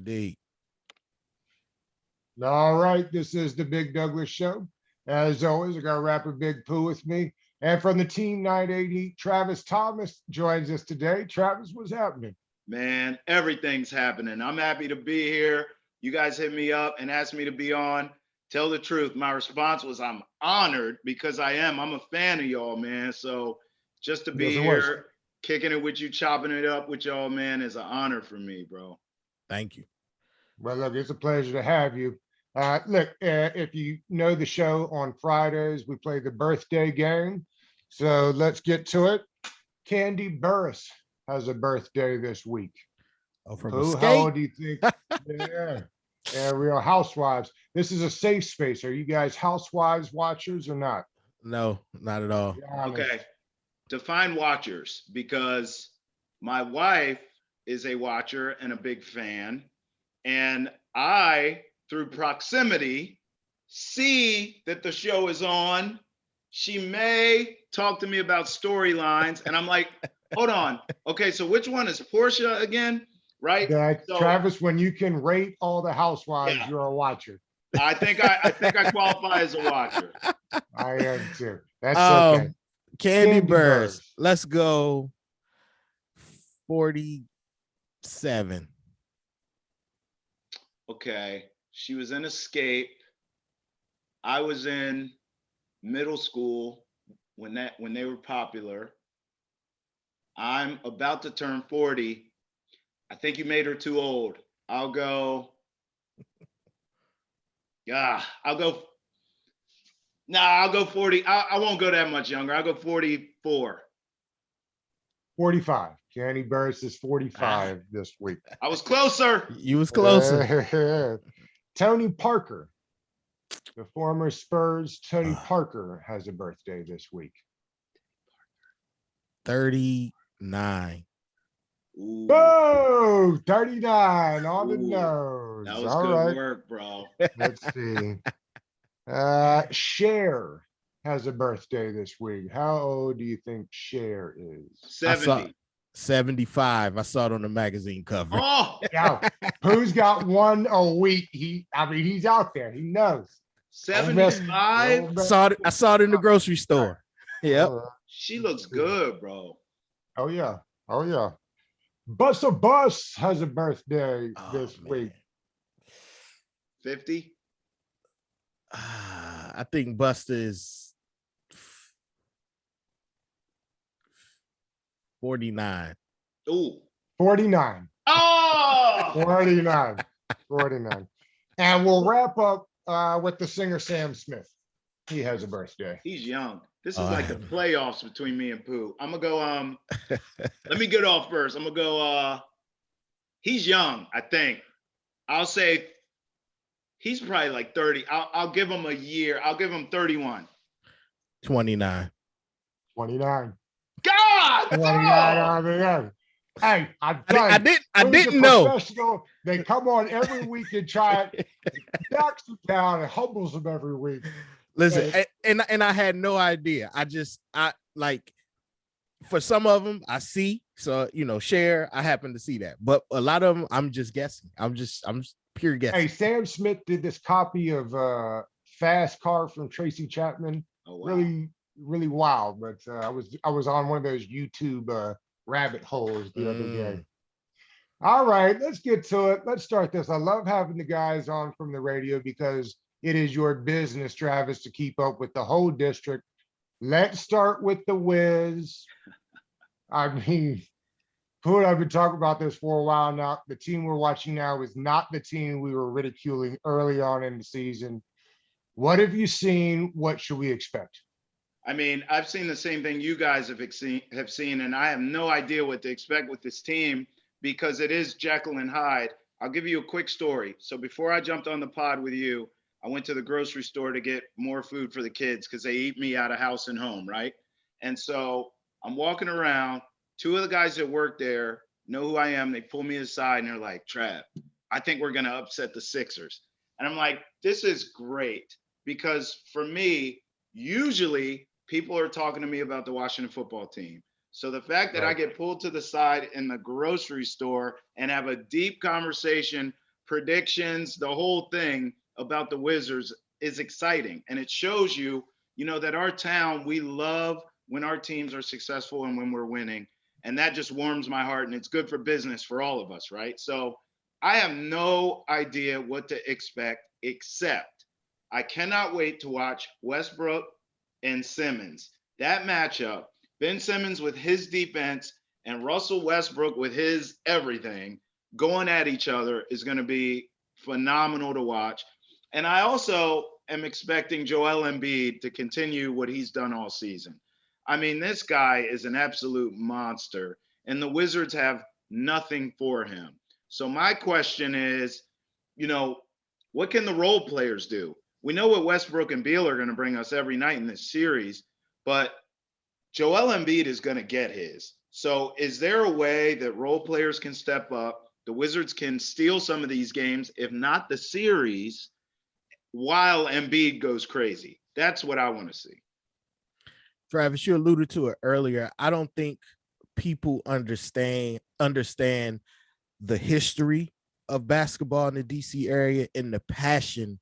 Indeed. All right, this is the Big Douglas Show. As always, I got rapper Big Pooh with me. And from the Team 980, Travis Thomas joins us today. Travis, what's happening? Man, everything's happening. I'm happy to be here. You guys hit me up and asked me to be on. Tell the truth. My response was I'm honored because I am. I'm a fan of y'all, man. So just to be Yes, it was. here, kicking it with you, chopping it up with y'all, man, is an honor for me, bro. Thank you. Well, look, it's a pleasure to have you. If you know the show on Fridays, we play the birthday game. So let's get to it. Candy Burris has a birthday this week. Oh, from Who? How old do you think? Yeah, Real Housewives. This is a safe space. Are you guys Housewives watchers or not? No, not at all. Be honest. Okay. Define watchers because my wife is a watcher and a big fan. And I, through proximity, see that the show is on. She may talk to me about storylines. And I'm like, hold on. Okay, so which one is Portia again? Right? So, Travis, when you can rate all the Housewives, Yeah. you're a watcher. I think I qualify as a watcher. I am too. That's okay. Candy Candy Burrs. Burrs. Let's go 47. Okay. She was in Escape. I was in middle school when they were popular. I'm about to turn 40. I think you made her too old. I'll go 40. I won't go that much younger. I'll go 44. 45. Candy Burris is 45 this week. I was closer. You was closer. Tony Parker, the former Spurs Tony Parker, has a birthday this week. 39. Ooh, Oh, 39 on the Ooh, nose. that was All good right. work, bro. Let's see. Cher has a birthday this week. How old do you think Cher is? 70. 75. I saw it on the magazine cover. Oh, Yeah, who's got one a week? He's out there. He knows. 75. I saw it in the grocery store. Yep. She looks good, bro. Oh yeah. Oh yeah. Buster Bus has a birthday this week. 50. I think Buster is 49. Ooh. 49. Oh, 49. 49. And we'll wrap up with the singer Sam Smith. He has a birthday. he's young. This is like the playoffs between me and Pooh. I'm gonna go. Let me get off first. I'm gonna go. He's young. I think. I'll say he's probably like 30. I'll give him a year. I'll give him 31. 29. 29. God. 29 Oh! on the end. Hey, I didn't know. They come on every week and try it. Knocks them down and humbles them every week. Listen, and I had no idea. I like for some of them I see. So Cher, I happen to see that, but a lot of them I'm just guessing. I'm just pure guessing. Hey, Sam Smith did this copy of Fast Car from Tracy Chapman. Oh, wow. Really, really wild. But I was on one of those YouTube rabbit holes the other day. All right, let's get to it. Let's start this. I love having the guys on from the radio because it is your business, Travis, to keep up with the whole district. Let's start with the Wiz. I mean, Pooh and I've been talking about this for a while now. The team we're watching now is not the team we were ridiculing early on in the season. What have you seen? What should we expect? I mean, I've seen the same thing you guys have seen, and I have no idea what to expect with this team because it is Jekyll and Hyde. I'll give you a quick story. So before I jumped on the pod with you, I went to the grocery store to get more food for the kids because they eat me out of house and home, right? And so I'm walking around. Two of the guys that work there know who I am. They pull me aside and they're like, Trav, I think we're going to upset the Sixers. And I'm like, this is great because for me, usually people are talking to me about the Washington football team. So the fact that I get pulled to the side in the grocery store and have a deep conversation predictions, the whole thing about the Wizards is exciting. And it shows you, that our town, we love when our teams are successful and when we're winning. And that just warms my heart, and it's good for business for all of us, right? So I have no idea what to expect, except I cannot wait to watch Westbrook and Simmons. That matchup, Ben Simmons with his defense and Russell Westbrook with his everything going at each other, is going to be phenomenal to watch. And I also am expecting Joel Embiid to continue what he's done all season. I mean, this guy is an absolute monster, and the Wizards have nothing for him. So my question is, what can the role players do? We know what Westbrook and Beal are going to bring us every night in this series, but Joel Embiid is going to get his. So is there a way that role players can step up? The Wizards can steal some of these games, if not the series, while Embiid goes crazy. That's what I want to see. Travis, you alluded to it earlier. I don't think people understand the history of basketball in the DC area and the passion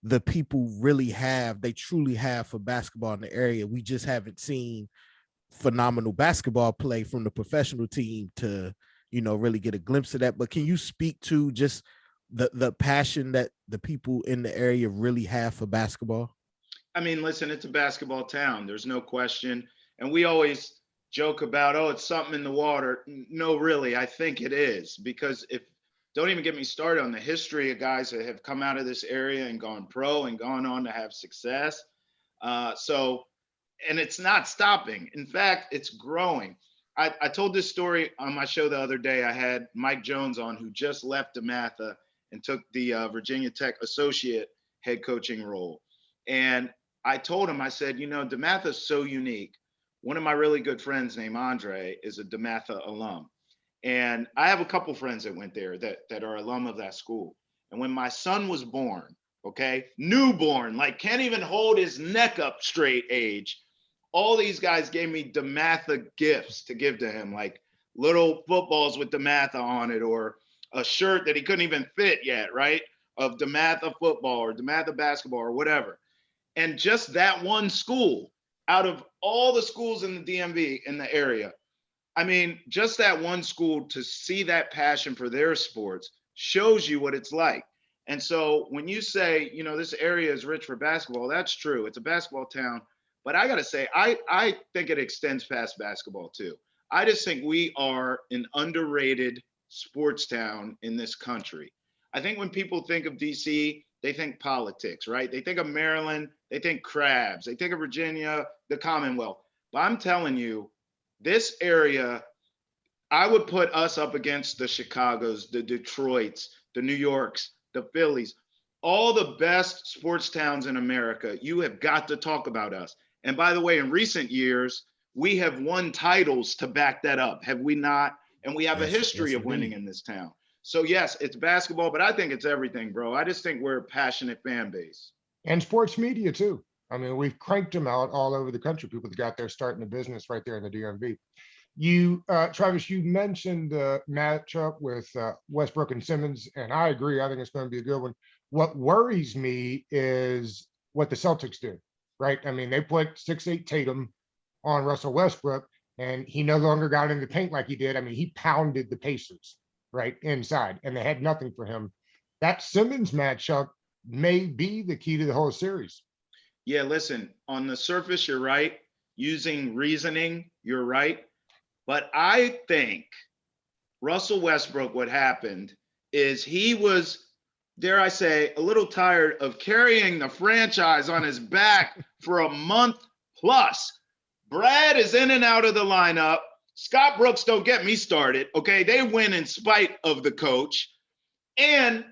the people they truly have for basketball in the area. We just haven't seen phenomenal basketball play from the professional team to, really get a glimpse of that. But can you speak to just the passion that the people in the area really have for basketball? I mean, listen, it's a basketball town. There's no question. And we always joke about, it's something in the water. No, really, I think it is. Because don't even get me started on the history of guys that have come out of this area and gone pro and gone on to have success. And it's not stopping. In fact, it's growing. I told this story on my show the other day. I had Mike Jones on, who just left DeMatha and took the Virginia Tech associate head coaching role. And I told him, I said, DeMatha is so unique. One of my really good friends named Andre is a DeMatha alum. And I have a couple friends that went there that are alum of that school. And when my son was born, newborn, like can't even hold his neck up straight age, all these guys gave me DeMatha gifts to give to him, like little footballs with DeMatha on it, or a shirt that he couldn't even fit yet, right? Of DeMatha football or DeMatha basketball or whatever. And just that one school, out of all the schools in the DMV in the area, I mean, just that one school, to see that passion for their sports shows you what it's like. And so when you say, this area is rich for basketball, that's true. It's a basketball town. But I got to say, I think it extends past basketball too. I just think we are an underrated sports town in this country. I think when people think of DC, they think politics, right? They think of Maryland, they think crabs, they think of Virginia, the Commonwealth. But I'm telling you, this area, I would put us up against the Chicagos, the Detroits, the New Yorks, the Phillies, all the best sports towns in America. You have got to talk about us. And by the way, in recent years, we have won titles to back that up, have we not? And we have a history of winning in this town. So yes, it's basketball, but I think it's everything, bro. I just think we're a passionate fan base. And sports media too. I mean, we've cranked them out all over the country. People that got there starting a business right there in the DMV. Travis, you mentioned the matchup with Westbrook and Simmons, and I agree. I think it's going to be a good one. What worries me is what the Celtics do, right? I mean, they put 6'8" Tatum on Russell Westbrook, and he no longer got in the paint like he did. I mean, he pounded the Pacers right inside, and they had nothing for him. That Simmons matchup may be the key to the whole series. Yeah, listen, on the surface, you're right. Using reasoning, you're right. But I think Russell Westbrook, what happened is he was, dare I say, a little tired of carrying the franchise on his back for a month plus. Brad is in and out of the lineup. Scott Brooks, don't get me started, okay? They win in spite of the coach. And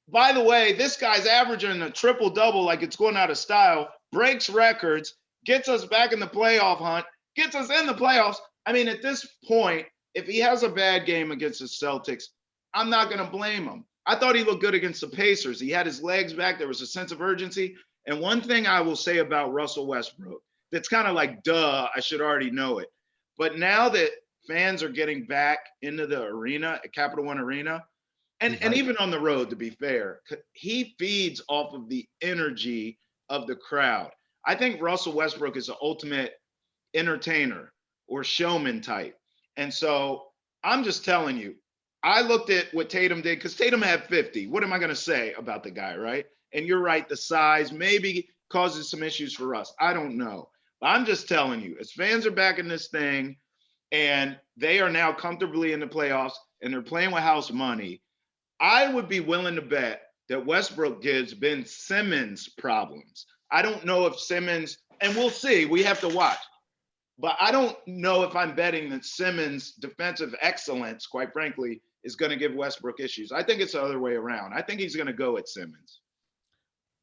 by the way, this guy's averaging a triple-double like it's going out of style, breaks records, gets us back in the playoff hunt, gets us in the playoffs. I mean, at this point, if he has a bad game against the Celtics, I'm not going to blame him. I thought he looked good against the Pacers. He had his legs back. There was a sense of urgency. And one thing I will say about Russell Westbrook, that's kind of like, duh, I should already know it. But now that fans are getting back into the arena, at Capital One Arena, And even on the road, to be fair, he feeds off of the energy of the crowd. I think Russell Westbrook is the ultimate entertainer or showman type. And so I'm just telling you, I looked at what Tatum did because Tatum had 50. What am I going to say about the guy, right? And you're right, the size maybe causes some issues for us. I don't know. But I'm just telling you, as fans are back in this thing and they are now comfortably in the playoffs and they're playing with house money, I would be willing to bet that Westbrook gives Ben Simmons problems. I don't know if Simmons, and we'll see, we have to watch. But I don't know if I'm betting that Simmons' defensive excellence, quite frankly, is going to give Westbrook issues. I think it's the other way around. I think he's going to go at Simmons.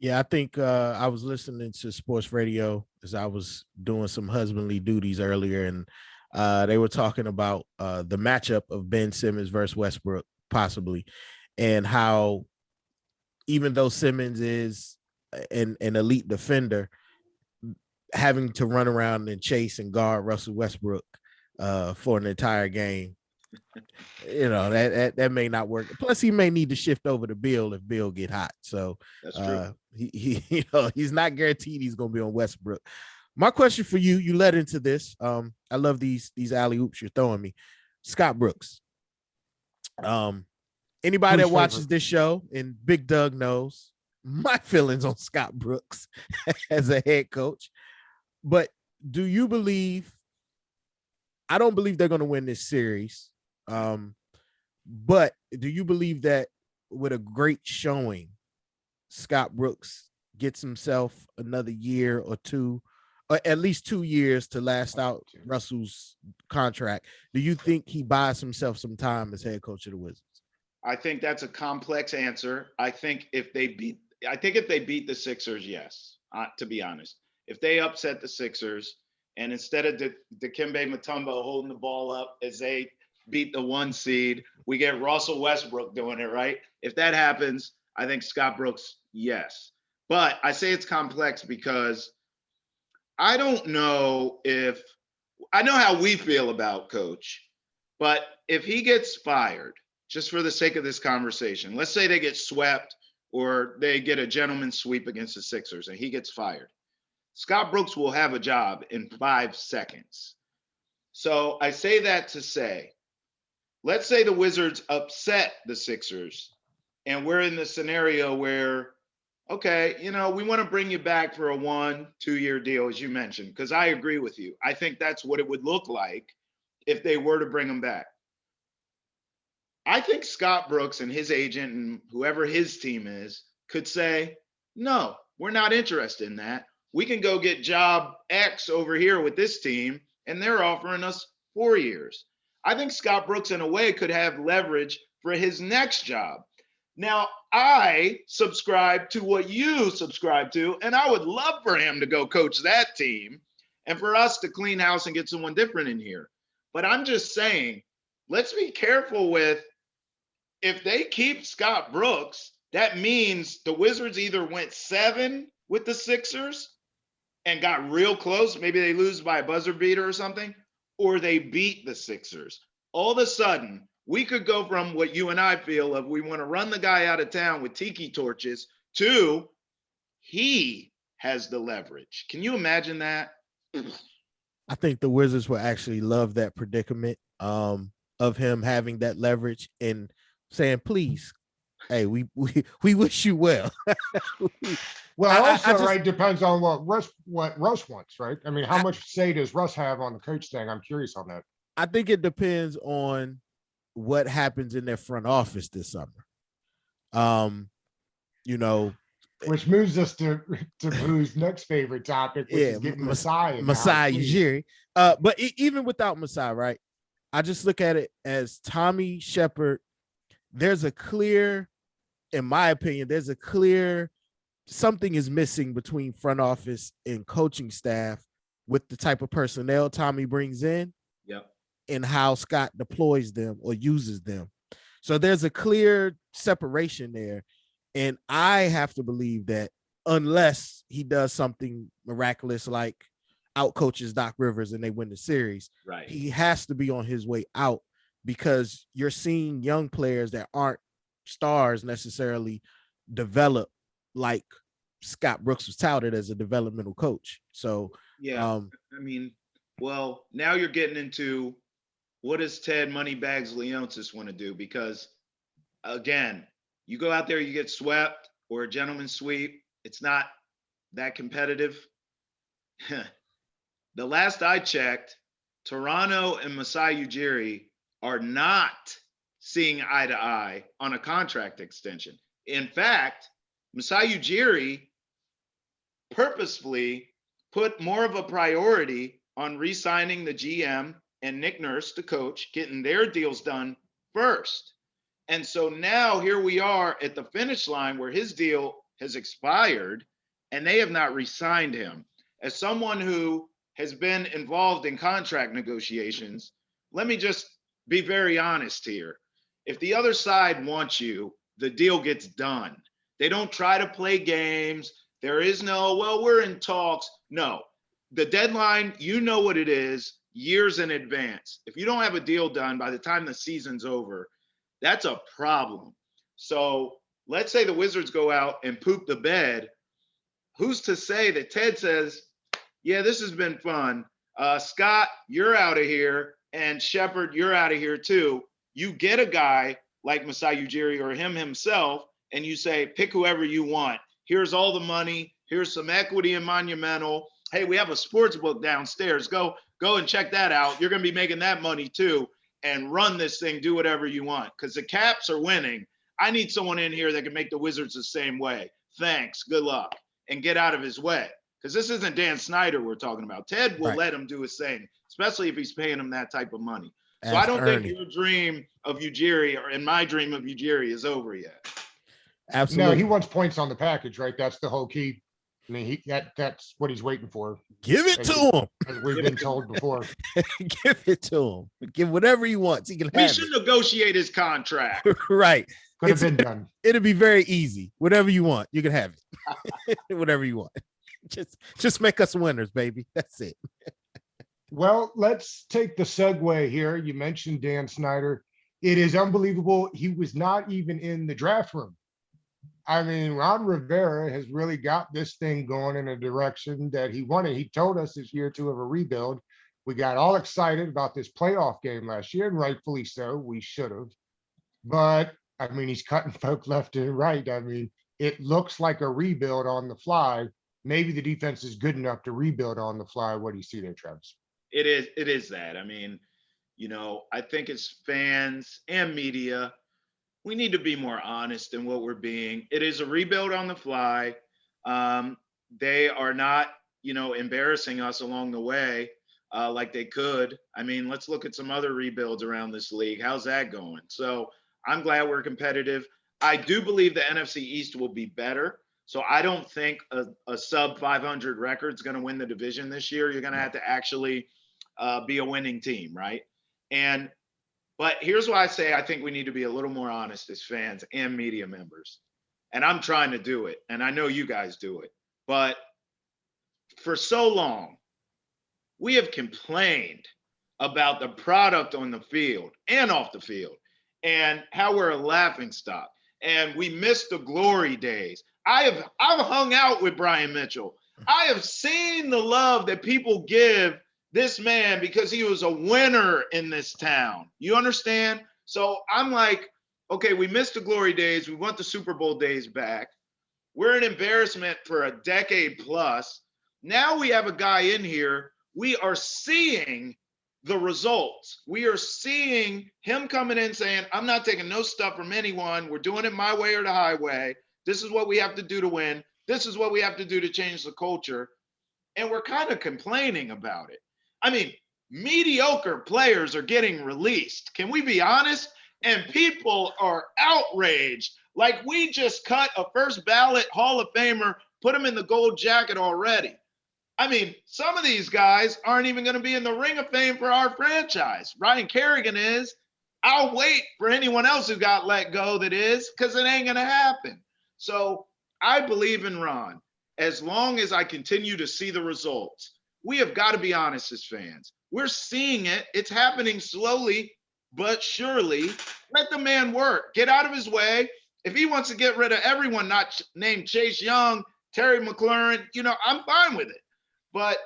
Yeah, I think I was listening to sports radio as I was doing some husbandly duties earlier, and they were talking about the matchup of Ben Simmons versus Westbrook, possibly, and how even though Simmons is an elite defender, having to run around and chase and guard Russell Westbrook for an entire game, that may not work. Plus, he may need to shift over to Bill if Bill get hot. So that's true. He's not guaranteed he's going to be on Westbrook. My question for you, you led into this. I love these alley oops you're throwing me. Scott Brooks. Anybody that watches this show, and Big Doug knows my feelings on Scott Brooks as a head coach. But do you believe? I don't believe they're going to win this series. But do you believe that with a great showing, Scott Brooks gets himself another year or two, or at least 2 years to last out Russell's contract? Do you think he buys himself some time as head coach of the Wizards? I think that's a complex answer. I think if they beat the Sixers, yes, to be honest. If they upset the Sixers and instead of Dikembe Mutombo holding the ball up as they beat the 1 seed, we get Russell Westbrook doing it, right? If that happens, I think Scott Brooks, yes. But I say it's complex because I don't know if – I know how we feel about Coach, but if he gets fired, just for the sake of this conversation, let's say they get swept or they get a gentleman's sweep against the Sixers and he gets fired. Scott Brooks will have a job in 5 seconds. So I say that to say, let's say the Wizards upset the Sixers and we're in the scenario where, okay, we want to bring you back for a 1-2 year deal, as you mentioned, because I agree with you. I think that's what it would look like if they were to bring him back. I think Scott Brooks and his agent and whoever his team is could say, no, we're not interested in that. We can go get job X over here with this team, and they're offering us 4 years. I think Scott Brooks, in a way, could have leverage for his next job. Now, I subscribe to what you subscribe to, and I would love for him to go coach that team and for us to clean house and get someone different in here. But I'm just saying, let's be careful with, if they keep Scott Brooks, that means the Wizards either went 7 with the Sixers and got real close. Maybe they lose by a buzzer beater or something, or they beat the Sixers. All of a sudden, we could go from what you and I feel of we want to run the guy out of town with tiki torches to he has the leverage. Can you imagine that? I think the Wizards will actually love that predicament of him having that leverage and saying, please, hey, we wish you well. Right, depends on what Russ wants, right? I mean, how much say does Russ have on the coach thing? I'm curious on that. I think it depends on what happens in their front office this summer. Which moves us to Pooh's next favorite topic, which is getting Masai Ujiri. But even without Masai, right? I just look at it as Tommy Shepard. There's a clear, in my opinion, something is missing between front office and coaching staff with the type of personnel Tommy brings in. Yep. And how Scott deploys them or uses them. So there's a clear separation there. And I have to believe that unless he does something miraculous like outcoaches Doc Rivers and they win the series, right, he has to be on his way out, because you're seeing young players that aren't stars necessarily develop like Scott Brooks was touted as a developmental coach. So Yeah, I mean, well, now you're getting into what does Ted Moneybags Leonsis want to do? Because again, you go out there, you get swept or a gentleman's sweep. It's not that competitive. The last I checked, Toronto and Masai Ujiri are not seeing eye to eye on a contract extension. In fact, Masai Ujiri purposefully put more of a priority on re-signing the GM and Nick Nurse, the coach, getting their deals done first. And so now here we are at the finish line where his deal has expired and they have not re-signed him. As someone who has been involved in contract negotiations, let me just be very honest here. If the other side wants you, the deal gets done. They don't try to play games. There is no, well, we're in talks. No, the deadline, you know what it is years in advance. If you don't have a deal done by the time the season's over, that's a problem. So let's say the Wizards go out and poop the bed. Who's to say that Ted says, yeah, this has been fun. Scott, you're out of here. And Shepard, you're out of here too. You get a guy like Masai Ujiri or him himself, and you say, pick whoever you want. Here's all the money. Here's some equity in Monumental. Hey, we have a sports book downstairs. Go and check that out. You're going to be making that money too. And run this thing, do whatever you want. Because the Caps are winning. I need someone in here that can make the Wizards the same way. Thanks. Good luck. And get out of his way. Because this isn't Dan Snyder we're talking about. Ted will let him do his thing, especially if he's paying him that type of money. So I don't think your dream of Ujiri and my dream of Ujiri is over yet. Absolutely. No, he wants points on the package, right? That's the whole key. I mean, that's what he's waiting for. Give it to him. As we've been told before. Give it to him. Give whatever he wants. He can have We should negotiate his contract. Right. Could have been done. It'll be very easy. Whatever you want, you can have it. Whatever you want. Just make us winners, baby. That's it. Well, let's take the segue here. You mentioned Dan Snyder. It is unbelievable. He was not even in the draft room. I mean, Ron Rivera has really got this thing going in a direction that he wanted. He told us this year two of a rebuild. We got all excited about this playoff game last year, and rightfully so. We should have. But, I mean, he's cutting folk left and right. I mean, it looks like a rebuild on the fly. Maybe the defense is good enough to rebuild on the fly. What do you see there, Travis? It is that. I mean, you know, I think as fans and media, we need to be more honest in what we're being. It is a rebuild on the fly. They are not, you know, embarrassing us along the way like they could. I mean, let's look at some other rebuilds around this league. How's that going? So I'm glad we're competitive. I do believe the NFC East will be better. So I don't think a sub 500 record is going to win the division this year. You're going to have to actually be a winning team, right? But here's why I say I think we need to be a little more honest as fans and media members. And I'm trying to do it. And I know you guys do it. But for so long, we have complained about the product on the field and off the field and how we're a laughingstock. And we miss the glory days. I've hung out with Brian Mitchell. I have seen the love that people give this man because he was a winner in this town. You understand? So I'm like, okay, we missed the glory days. We want the Super Bowl days back. We're an embarrassment for a decade plus. Now we have a guy in here. We are seeing the results. We are seeing him coming in saying, I'm not taking no stuff from anyone. We're doing it my way or the highway. This is what we have to do to win. This is what we have to do to change the culture. And we're kind of complaining about it. I mean, mediocre players are getting released. Can we be honest? And people are outraged. Like we just cut a first ballot Hall of Famer, put him in the gold jacket already. I mean, some of these guys aren't even going to be in the Ring of Fame for our franchise. Ryan Kerrigan is. I'll wait for anyone else who got let go that is, because it ain't going to happen. So I believe in Ron. As long as I continue to see the results, we have got to be honest as fans. We're seeing it. It's happening slowly, but surely. Let the man work. Get out of his way. If he wants to get rid of everyone not named Chase Young, Terry McLaurin, I'm fine with it. But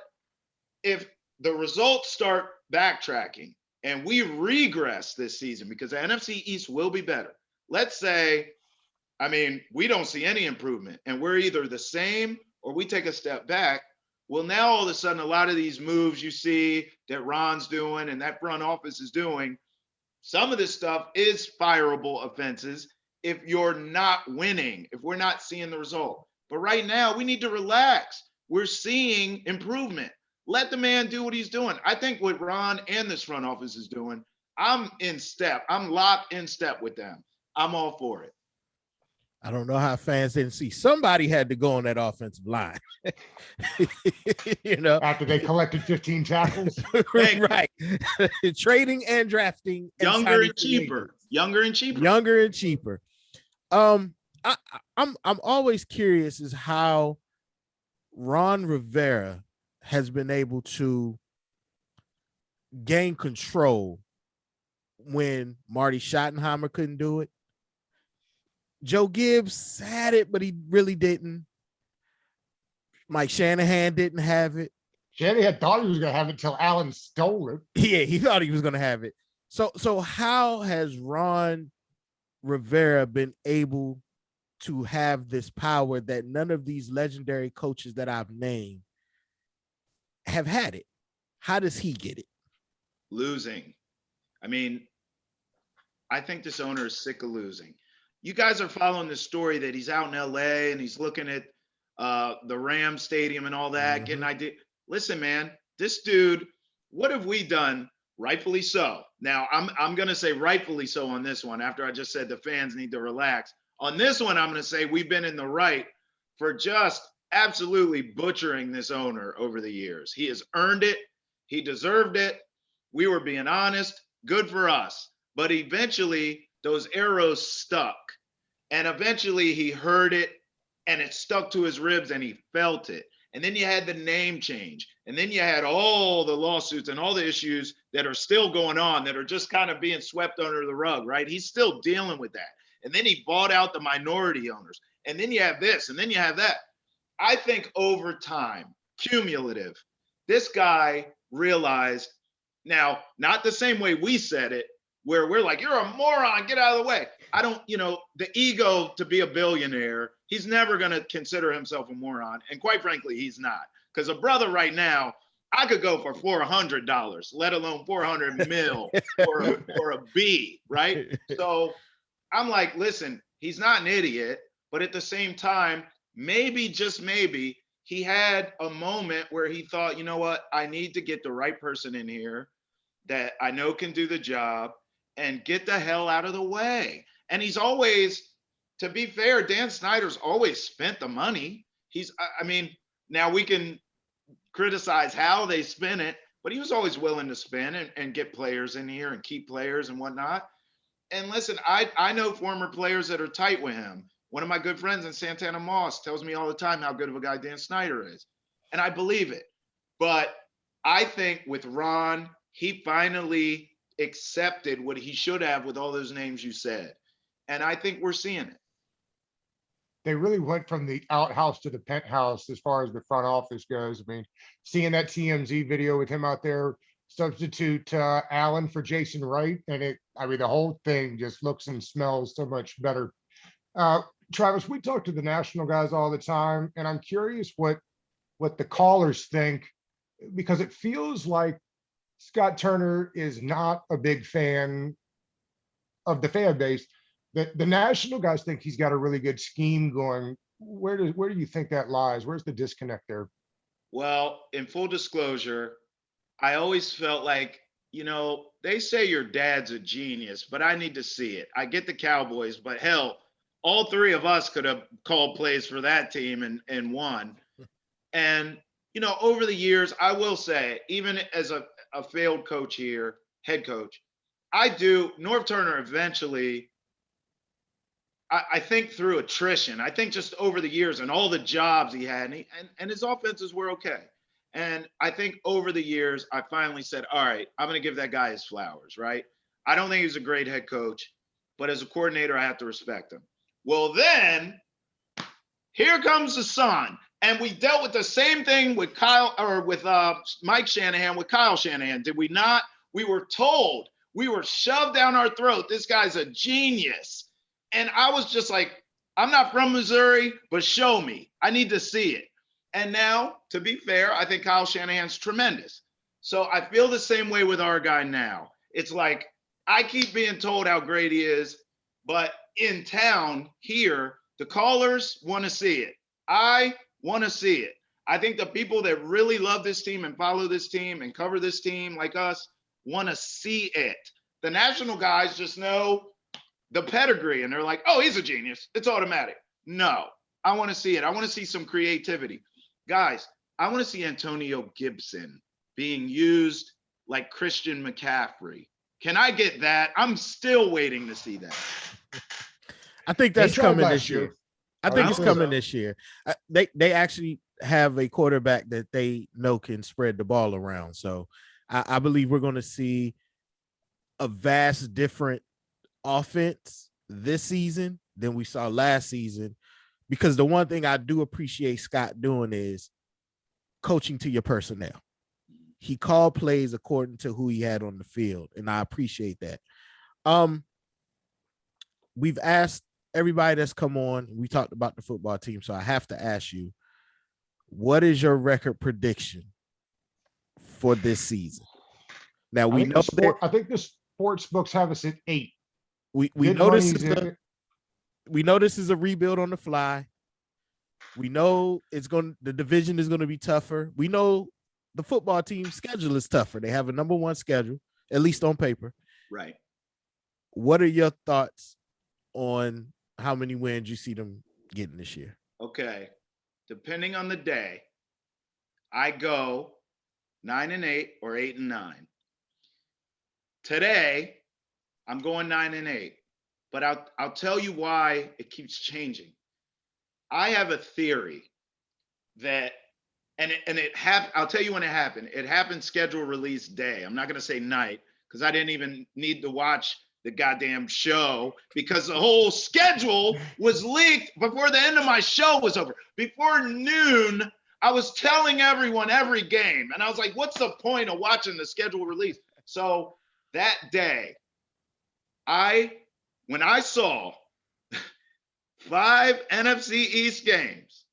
if the results start backtracking and we regress this season, because the NFC East will be better. Let's say, we don't see any improvement and we're either the same or we take a step back. Well, now all of a sudden, a lot of these moves you see that Ron's doing and that front office is doing, some of this stuff is fireable offenses if you're not winning, if we're not seeing the result. But right now, we need to relax. We're seeing improvement. Let the man do what he's doing. I think what Ron and this front office is doing, I'm in step. I'm locked in step with them. I'm all for it. I don't know how fans didn't see. Somebody had to go on that offensive line. After they collected 15 tackles. Right. Trading and drafting. Younger and cheaper. I'm always curious is how Ron Rivera has been able to gain control when Marty Schottenheimer couldn't do it. Joe Gibbs had it, but he really didn't. Mike Shanahan didn't have it. Shanahan thought he was going to have it until Allen stole it. Yeah, he thought he was going to have it. So how has Ron Rivera been able to have this power that none of these legendary coaches that I've named have had it? How does he get it? Losing. I think this owner is sick of losing. You guys are following the story that he's out in LA and he's looking at the Rams stadium and all that, getting idea. Listen, man, this dude, what have we done? Rightfully so. Now, I'm going to say rightfully so on this one after I just said the fans need to relax. On this one, I'm going to say we've been in the right for just absolutely butchering this owner over the years. He has earned it. He deserved it. We were being honest. Good for us. But eventually, those arrows stuck. And eventually, he heard it, and it stuck to his ribs, and he felt it. And then you had the name change. And then you had all the lawsuits and all the issues that are still going on that are just kind of being swept under the rug, right? He's still dealing with that. And then he bought out the minority owners. And then you have this, and then you have that. I think over time, cumulative, this guy realized, now, not the same way we said it, where we're like, you're a moron, get out of the way. I don't, the ego to be a billionaire, he's never going to consider himself a moron. And quite frankly, he's not. Because a brother right now, I could go for $400, let alone 400 mil or a B, right? So I'm like, listen, he's not an idiot, but at the same time, maybe, just maybe, he had a moment where he thought, you know what, I need to get the right person in here that I know can do the job and get the hell out of the way. And he's always, to be fair, Dan Snyder's always spent the money. Now we can criticize how they spent it, but he was always willing to spend and get players in here and keep players and whatnot. And listen, I know former players that are tight with him. One of my good friends in Santana Moss tells me all the time how good of a guy Dan Snyder is. And I believe it. But I think with Ron, he finally accepted what he should have with all those names you said. And I think we're seeing it. They really went from the outhouse to the penthouse as far as the front office goes. Seeing that TMZ video with him out there, substitute Allen for Jason Wright, and the whole thing just looks and smells so much better. Travis, we talk to the national guys all the time, and I'm curious what the callers think, because it feels like Scott Turner is not a big fan of the fan base. The national guys think he's got a really good scheme going. Where do you think that lies? Where's the disconnect there? Well, in full disclosure, I always felt like, they say your dad's a genius, but I need to see it. I get the Cowboys, but hell, all three of us could have called plays for that team and won. And, over the years, I will say, even as a failed coach here, head coach, Norv Turner eventually, I think through attrition, I think just over the years and all the jobs he had, and his offenses were okay. And I think over the years, I finally said, all right, I'm going to give that guy his flowers, right? I don't think he's a great head coach, but as a coordinator, I have to respect him. Well, then here comes the sun. And we dealt with the same thing with Mike Shanahan, with Kyle Shanahan. Did we not? We were told, we were shoved down our throat, this guy's a genius. And I was just like, I'm not from Missouri, but show me. I need to see it. And now, to be fair, I think Kyle Shanahan's tremendous. So I feel the same way with our guy now. It's like, I keep being told how great he is, but in town here, the callers want to see it. I want to see it. I think the people that really love this team and follow this team and cover this team like us want to see it. The national guys just know the pedigree and they're like, oh, he's a genius. It's automatic. No, I want to see it. I want to see some creativity. Guys, I want to see Antonio Gibson being used like Christian McCaffrey. Can I get that? I'm still waiting to see that. I think that's coming this year. year. I think it's coming this year. They actually have a quarterback that they know can spread the ball around. So I believe we're going to see a vast different offense this season than we saw last season, because the one thing I do appreciate Scott doing is coaching to your personnel. He called plays according to who he had on the field, and I appreciate that. We've asked everybody that's come on, we talked about the football team, so I have to ask you, what is your record prediction for this season? Now we know that I think the sports books have us at 8. We know this is a rebuild on the fly. We know the division is going to be tougher. We know the football team's schedule is tougher. They have a number 1 schedule, at least on paper. Right. What are your thoughts on how many wins you see them getting this year? Okay. Depending on the day, I go 9-8 or 8-9. Today, I'm going 9-8, but I'll tell you why it keeps changing. I have a theory that, I'll tell you when it happened. It happened schedule release day. I'm not going to say night because I didn't even need to watch the goddamn show because the whole schedule was leaked before the end of my show was over. Before noon, I was telling everyone every game, and I was like, what's the point of watching the schedule release? So that day, when I saw 5 NFC East games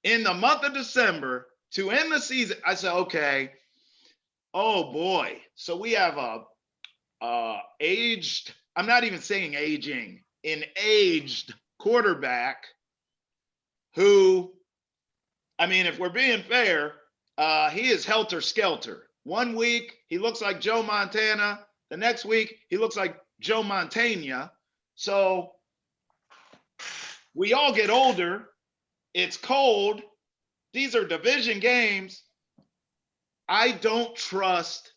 in the month of December to end the season, I said, okay, oh boy. So we have aged, I'm not even saying aging, an aged quarterback who, I mean, if we're being fair, he is helter-skelter. 1 week, he looks like Joe Montana. The next week, he looks like Joe Montana. So we all get older. It's cold. These are division games. I don't trust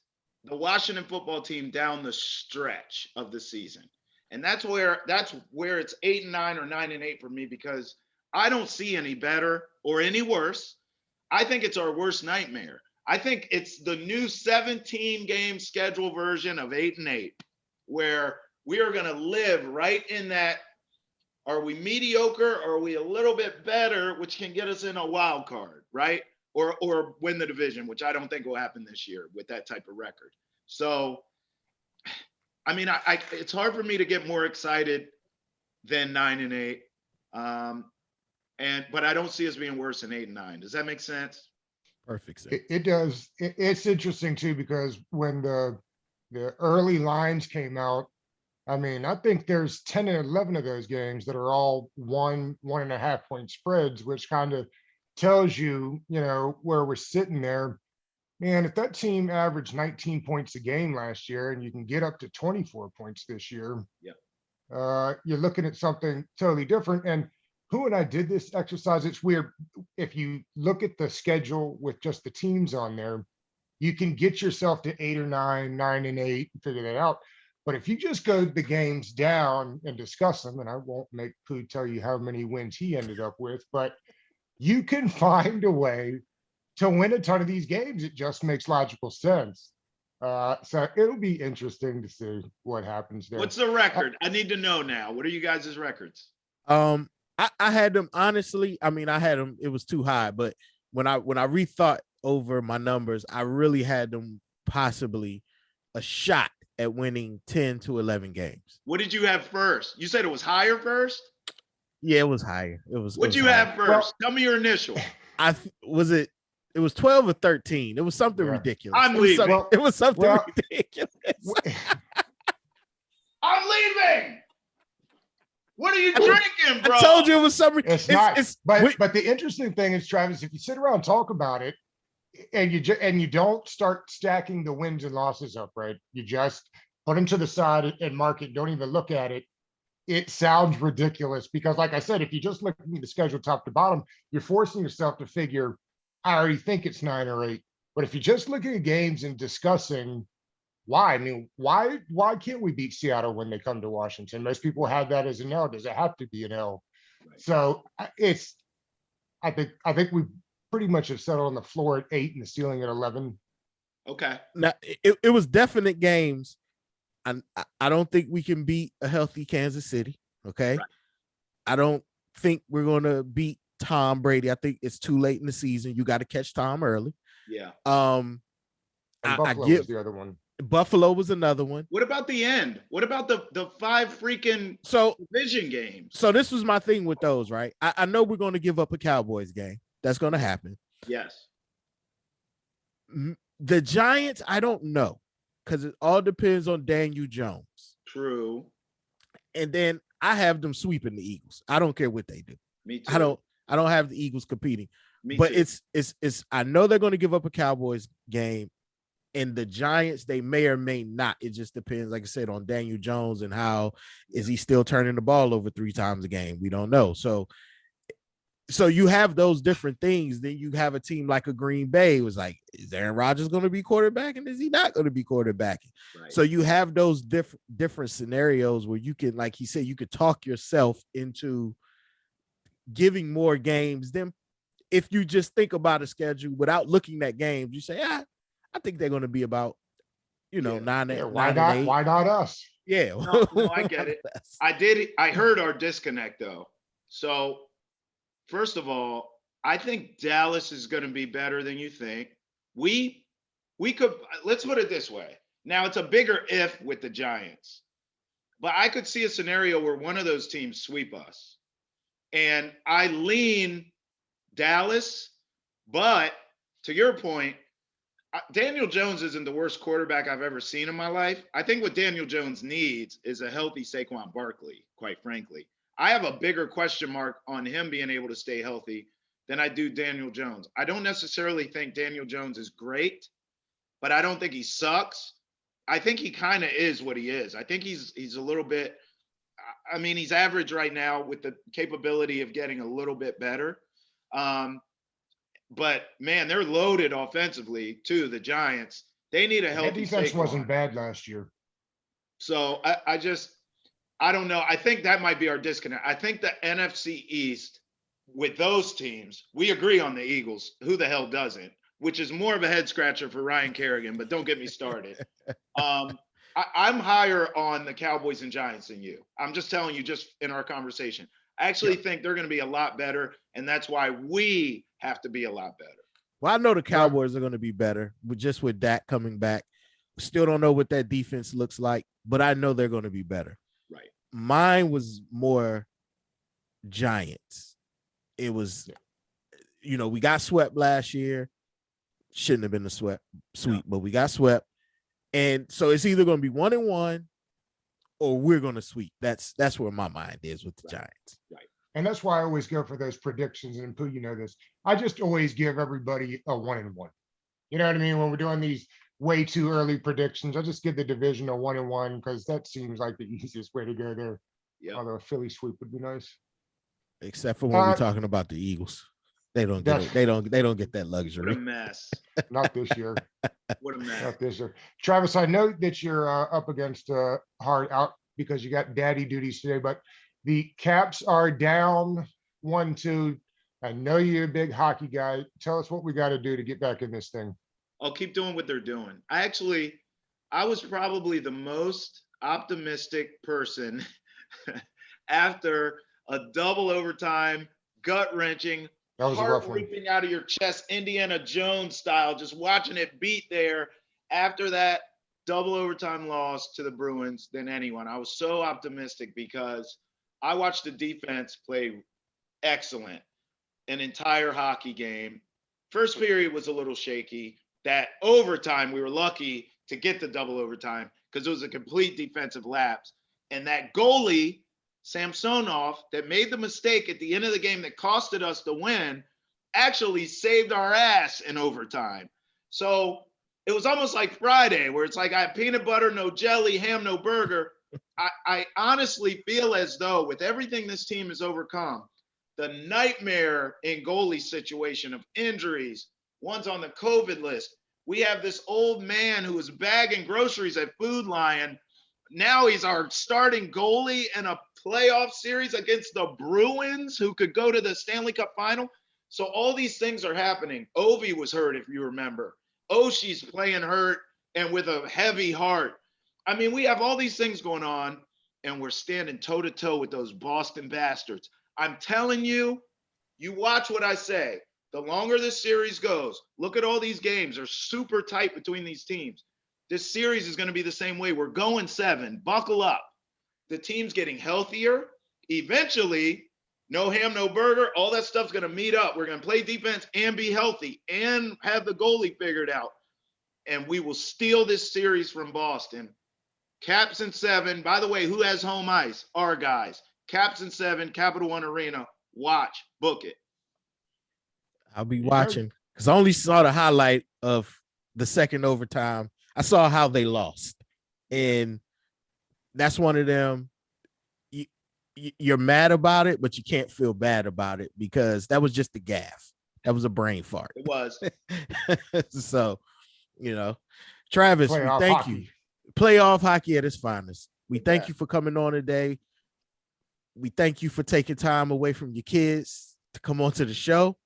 the Washington football team down the stretch of the season. And that's where it's 8-9 or 9-8 for me, because I don't see any better or any worse. I think it's our worst nightmare. I think it's the new 17-game schedule version of 8-8, where we are going to live right in that. Are we mediocre or are we a little bit better, which can get us in a wild card, right? Or win the division, which I don't think will happen this year with that type of record. So, I mean, it's hard for me to get more excited than 9-8. But I don't see us being worse than 8-9. Does that make sense? Perfect sense. It does. It's interesting too, because when the early lines came out, I mean, I think there's 10 and 11 of those games that are all 1.5 point spreads, which kind of tells you, where we're sitting there. Man, if that team averaged 19 points a game last year and you can get up to 24 points this year, you're looking at something totally different. And Pooh and I did this exercise. It's weird. If you look at the schedule with just the teams on there, you can get yourself to 8 or 9, 9-8, and figure that out. But if you just go the games down and discuss them, and I won't make Pooh tell you how many wins he ended up with, but you can find a way to win a ton of these games. It just makes logical sense. So it'll be interesting to see what happens there. What's the record? I need to know now. What are you guys' records? I had them honestly. I mean, I had them. It was too high, but when I rethought over my numbers, I really had them possibly a shot at winning 10 to 11 games. What did you have first? You said it was higher first? Yeah, it was higher. What'd you higher. have first? Well, Tell me your initial. It was 12 or 13. It was something ridiculous. I'm leaving. It was something ridiculous. I'm leaving. What are you drinking, bro? I told you it was something. It's not. But the interesting thing is, Travis, if you sit around and talk about it, and you don't start stacking the wins and losses up, right? You just put them to the side and mark it. Don't even look at it. It sounds ridiculous because, like I said, if you just look at the schedule top to bottom, you're forcing yourself to figure, I already think it's 9 or 8. But if you're just looking at games and discussing why, I mean, why can't we beat Seattle when they come to Washington? Most people have that as an L. Does it have to be an L? Right. So I think we pretty much have settled on the floor at 8 and the ceiling at 11. Okay. Now it was definite games. I don't think we can beat a healthy Kansas City. Okay. Right. I don't think we're going to beat Tom Brady. I think it's too late in the season. You got to catch Tom early. Yeah. Buffalo was the other one. Buffalo was another one. What about the end? What about the 5 freaking division games? So this was my thing with those, right? I know we're going to give up a Cowboys game. That's going to happen. Yes. The Giants, I don't know, because it all depends on Daniel Jones. True. And then I have them sweeping the Eagles. I don't care what they do. Me too. I don't have the Eagles competing. But too. It's I know they're going to give up a Cowboys game, and the Giants, they may or may not. It just depends, like I said, on Daniel Jones and how is he still turning the ball over 3 times a game. We don't know. So you have those different things. Then you have a team like a Green Bay. It was like, is Aaron Rodgers going to be quarterbacking? Is he not going to be quarterbacking? Right. So you have those different scenarios where you can, like he said, you could talk yourself into giving more games. Then if you just think about a schedule without looking at games, you say, I think they're going to be about, 9 why not? 8. Why not us? Yeah. No, I get it. I heard our disconnect though. So first of all, I think Dallas is going to be better than you think. We could, let's put it this way. Now it's a bigger if with the Giants, but I could see a scenario where one of those teams sweep us. And I lean Dallas, but to your point, Daniel Jones isn't the worst quarterback I've ever seen in my life. I think what Daniel Jones needs is a healthy Saquon Barkley, quite frankly. I have a bigger question mark on him being able to stay healthy than I do Daniel Jones. I don't necessarily think Daniel Jones is great, but I don't think he sucks. I think he kind of is what he is. I think he's a little bit, I mean, he's average right now with the capability of getting a little bit better. But man, they're loaded offensively too. The Giants, they need a healthy defense Saquon. Wasn't bad last year. So I don't know. I think that might be our disconnect. I think the NFC East with those teams, we agree on the Eagles. Who the hell doesn't? Which is more of a head scratcher for Ryan Kerrigan, but don't get me started. I'm higher on the Cowboys and Giants than you. I'm just telling you, just in our conversation. I actually think they're going to be a lot better, and that's why we have to be a lot better. Well, I know the Cowboys are going to be better, but just with Dak coming back, still don't know what that defense looks like, but I know they're going to be better. Right. Mine was more Giants. It was, we got swept last year. Shouldn't have been a sweep, but we got swept. And so it's either going to be 1-1 or we're going to sweep. That's where my mind is with the Giants. Right. And that's why I always go for those predictions. And Pooh, you know this. I just always give everybody a 1-1. You know what I mean? When we're doing these way too early predictions, I just give the division a 1-1 because that seems like the easiest way to go there. Yeah. Although a Philly sweep would be nice. Except for when we're talking about the Eagles. They don't get it. They don't get that luxury. What a mess. Not this year. What a mess. Not this year. Travis, I know that you're up against hard out because you got daddy duties today, but the Caps are down 1-2. I know you're a big hockey guy. Tell us what we got to do to get back in this thing. I'll keep doing what they're doing. I was probably the most optimistic person after a double overtime, gut wrenching, That was a heart rough one. ripping out of your chest, Indiana Jones style, just watching it beat there. After that double overtime loss to the Bruins than anyone. I was so optimistic because I watched the defense play excellent an entire hockey game. First period was a little shaky. That overtime, we were lucky to get the double overtime because it was a complete defensive lapse. And that goalie, Samsonov, that made the mistake at the end of the game that costed us the win, actually saved our ass in overtime. So it was almost like Friday, where it's like I have peanut butter, no jelly, ham, no burger. I honestly feel as though with everything this team has overcome, the nightmare in goalie situation of injuries, one's on the COVID list. We have this old man who was bagging groceries at Food Lion. Now he's our starting goalie in a playoff series against the Bruins, who could go to the Stanley Cup final. So all these things are happening. Ovi was hurt, if you remember. Oshie's playing hurt and with a heavy heart. I mean, we have all these things going on, and we're standing toe-to-toe with those Boston bastards. I'm telling you, you watch what I say. The longer this series goes, look at all these games. They're super tight between these teams. This series is going to be the same way. We're going 7. Buckle up. The team's getting healthier. Eventually, no ham, no burger, all that stuff's going to meet up. We're going to play defense and be healthy and have the goalie figured out. And we will steal this series from Boston. Caps in 7. By the way, who has home ice? Our guys. Caps in 7, Capital One Arena. Watch, book it. I'll be watching because I only saw the highlight of the second overtime. I saw how they lost, and that's one of them. You're mad about it, but you can't feel bad about it because that was just a gaffe. That was a brain fart. It was. So, Travis, we thank you. Playoff hockey at its finest. We thank you for coming on today. We thank you for taking time away from your kids to come on to the show.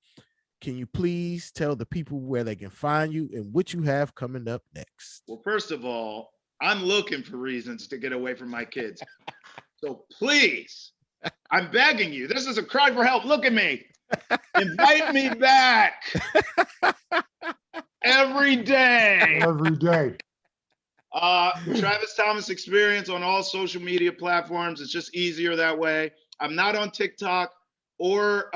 Can you please tell the people where they can find you and what you have coming up next? Well, first of all, I'm looking for reasons to get away from my kids. So please, I'm begging you. This is a cry for help. Look at me. Invite me back every day. Every day. Travis Thomas Experience on all social media platforms. It's just easier that way. I'm not on TikTok or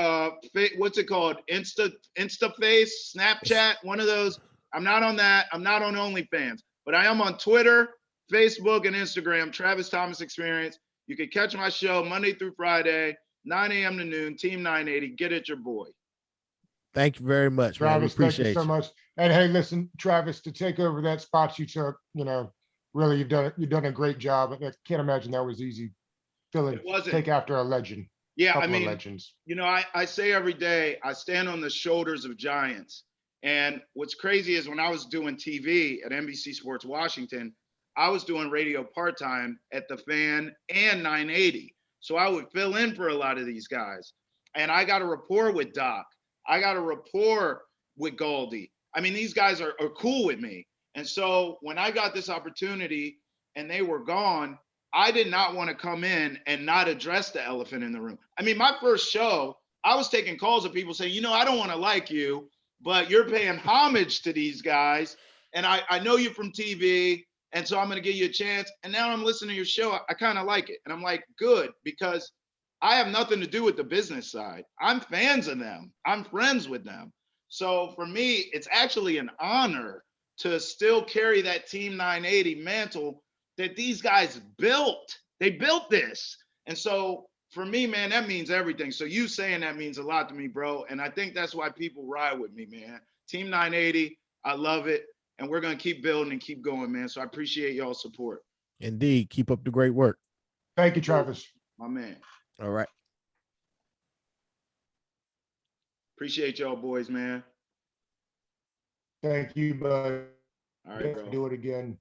what's it called? InstaFace, Snapchat, one of those. I'm not on that. I'm not on OnlyFans, but I am on Twitter, Facebook, and Instagram, Travis Thomas Experience. You can catch my show Monday through Friday, 9 a.m. to noon, Team 980. Get it, your boy. Thank you very much, Travis. Appreciate thank you so much. And hey, listen, Travis, to take over that spot you took, really you've done a great job. I can't imagine that was easy. Take after a legend. Yeah, I mean, legends. I say every day, I stand on the shoulders of giants. And what's crazy is when I was doing TV at NBC Sports Washington, I was doing radio part-time at The Fan and 980. So I would fill in for a lot of these guys. And I got a rapport with Doc. I got a rapport with Goldie. I mean, these guys are cool with me. And so when I got this opportunity and they were gone, I did not want to come in and not address the elephant in the room. I mean, my first show, I was taking calls of people saying, I don't want to like you, but you're paying homage to these guys. And I know you from TV. And so I'm going to give you a chance. And now I'm listening to your show. I kind of like it. And I'm like, good, because I have nothing to do with the business side. I'm fans of them. I'm friends with them. So for me, it's actually an honor to still carry that Team 980 mantle that these guys built. They built this. And so for me, man, that means everything. So you saying that means a lot to me, bro. And I think that's why people ride with me, man. Team 980, I love it. And we're going to keep building and keep going, man. So I appreciate y'all's support. Indeed. Keep up the great work. Thank you, Travis. My man. All right. Appreciate y'all boys, man. Thank you, bud. All right, bro. Do it again.